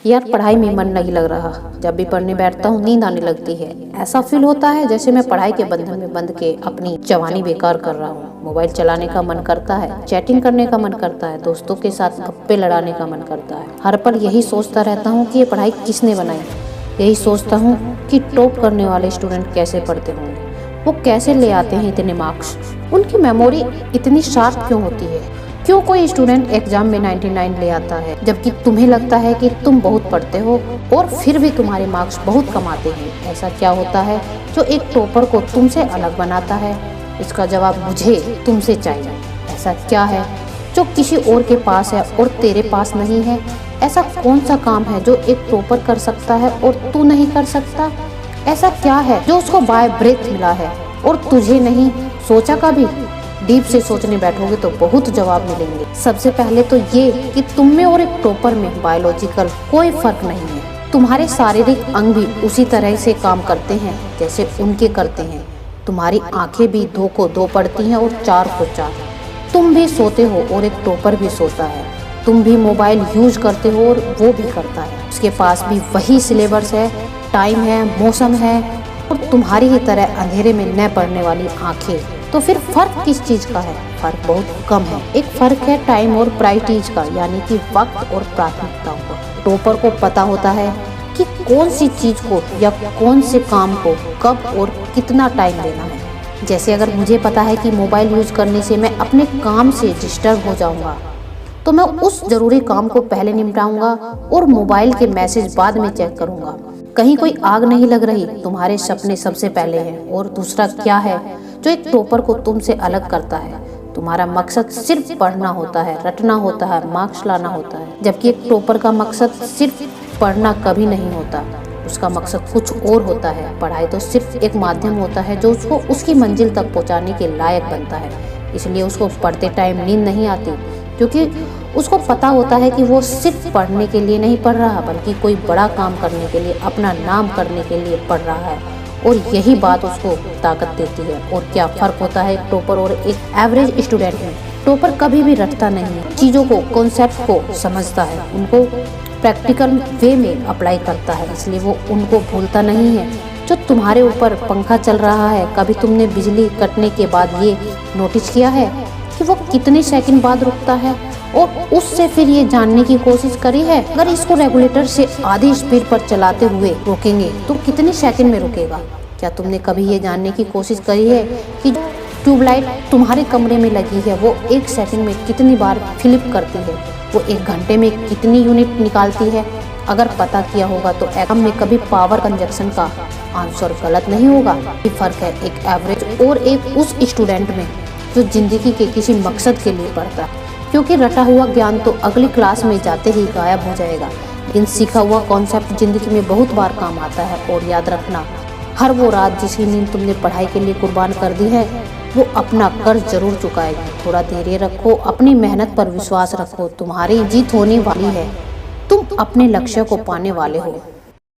यार पढ़ाई में मन नहीं लग रहा, जब भी पढ़ने बैठता हूँ नींद आने लगती है। ऐसा फील होता है जैसे मैं पढ़ाई के बंधन में बंध के अपनी जवानी बेकार कर रहा हूँ। मोबाइल चलाने का मन करता है, चैटिंग करने का मन करता है, दोस्तों के साथ गप्पे लड़ाने का मन करता है। हर पल यही सोचता रहता हूँ कि ये पढ़ाई किसने बनाई। यही सोचता हूँ कि टॉप करने वाले स्टूडेंट कैसे पढ़ते होंगे, वो कैसे ले आते हैं इतने मार्क्स, उनकी मेमोरी इतनी शार्प क्यों होती है। क्यों कोई स्टूडेंट एग्जाम में 99 ले आता है, जबकि तुम्हें लगता है कि तुम बहुत पढ़ते हो और फिर भी तुम्हारे मार्क्स बहुत कम आते हैं। ऐसा क्या होता है जो एक टॉपर को तुमसे अलग बनाता है? इसका जवाब मुझे तुमसे चाहिए। ऐसा क्या है जो किसी और के पास है और तेरे पास नहीं है? ऐसा कौन सा काम है जो एक टॉपर कर सकता है और तू नहीं कर सकता? ऐसा क्या है जो उसको बाय ब्रेथ मिला है और तुझे नहीं? सोचा कभी? डीप से सोचने बैठोगे तो बहुत जवाब मिलेंगे। सबसे पहले तो ये कि तुम में और एक टॉपर में बायोलॉजिकल कोई फर्क नहीं है। तुम्हारे शारीरिक अंग भी उसी तरह से काम करते हैं जैसे उनके करते हैं। तुम्हारी आंखें भी 2 को 2 पढ़ती हैं और 4 को 4। तुम भी सोते हो और एक टॉपर भी सोता है। तुम भी मोबाइल यूज करते हो और वो भी करता है। उसके पास भी वही सिलेबस है, टाइम है, मौसम है और तुम्हारी ही तरह अंधेरे में न पढ़ने वाली आंखें। तो फिर फर्क किस चीज का है? फर्क बहुत कम है। एक फर्क है टाइम और प्रायोरिटीज का, यानी कि वक्त और प्राथमिकताओं का। टॉपर को पता होता है कि कौन सी चीज को या कौन से काम को कब और कितना टाइम देना है। जैसे अगर मुझे पता है कि मोबाइल यूज करने से मैं अपने काम से डिस्टर्ब हो जाऊंगा, तो मैं उस जरूरी काम को पहले निपटाऊंगा और मोबाइल के मैसेज बाद में चेक करूंगा। कहीं कोई आग नहीं लग रही, तुम्हारे सपने सबसे पहले हैं। और दूसरा क्या है जो एक टॉपर को तुमसे अलग करता है? तुम्हारा मकसद सिर्फ पढ़ना होता है, रटना होता है, मार्क्स लाना होता है, जबकि एक टॉपर का मकसद सिर्फ पढ़ना कभी नहीं होता। उसका मकसद कुछ और होता है। पढ़ाई तो सिर्फ एक माध्यम होता है जो उसको उसकी मंजिल तक पहुंचाने के लायक बनता है। इसलिए उसको पढ़ते टाइम नींद नहीं आती, क्योंकि उसको पता होता है कि वो सिर्फ पढ़ने के लिए नहीं पढ़ रहा, बल्कि कोई बड़ा काम करने के लिए, अपना नाम करने के लिए पढ़ रहा है। और यही बात उसको ताकत देती है। और क्या फर्क होता है एक टॉपर और एक एवरेज स्टूडेंट में? टॉपर कभी भी रटता नहीं है, चीज़ों को, कॉन्सेप्ट को समझता है, उनको प्रैक्टिकल वे में अप्लाई करता है, इसलिए वो उनको भूलता नहीं है। जो तुम्हारे ऊपर पंखा चल रहा है, कभी तुमने बिजली कटने के बाद ये नोटिस किया है कि वो कितने सेकंड बाद रुकता है? और उससे फिर ये जानने की कोशिश करी है अगर इसको रेगुलेटर से आधी स्पीड पर चलाते हुए रोकेंगे तो कितने सेकंड में रुकेगा? क्या तुमने कभी ये जानने की कोशिश करी है कि ट्यूबलाइट तुम्हारे कमरे में लगी है वो 1 सेकंड में कितनी बार फ्लिप करती है? वो 1 घंटे में कितनी यूनिट निकालती है? अगर पता किया होगा तो एटम में कभी पावर कंजप्शन का आंसर गलत नहीं होगा। ये फर्क है एक एवरेज और एक उस स्टूडेंट में जो जिंदगी के किसी मकसद के लिए पढ़ता है। क्योंकि रटा हुआ ज्ञान तो अगली क्लास में जाते ही गायब हो जाएगा, लेकिन सीखा हुआ कॉन्सेप्ट जिंदगी में बहुत बार काम आता है। और याद रखना, हर वो रात जिसकी नींद तुमने पढ़ाई के लिए कुर्बान कर दी है, वो अपना कर्ज जरूर चुकाएगी। थोड़ा धैर्य रखो, अपनी मेहनत पर विश्वास रखो, तुम्हारी जीत होने वाली है। तुम अपने लक्ष्य को पाने वाले हो।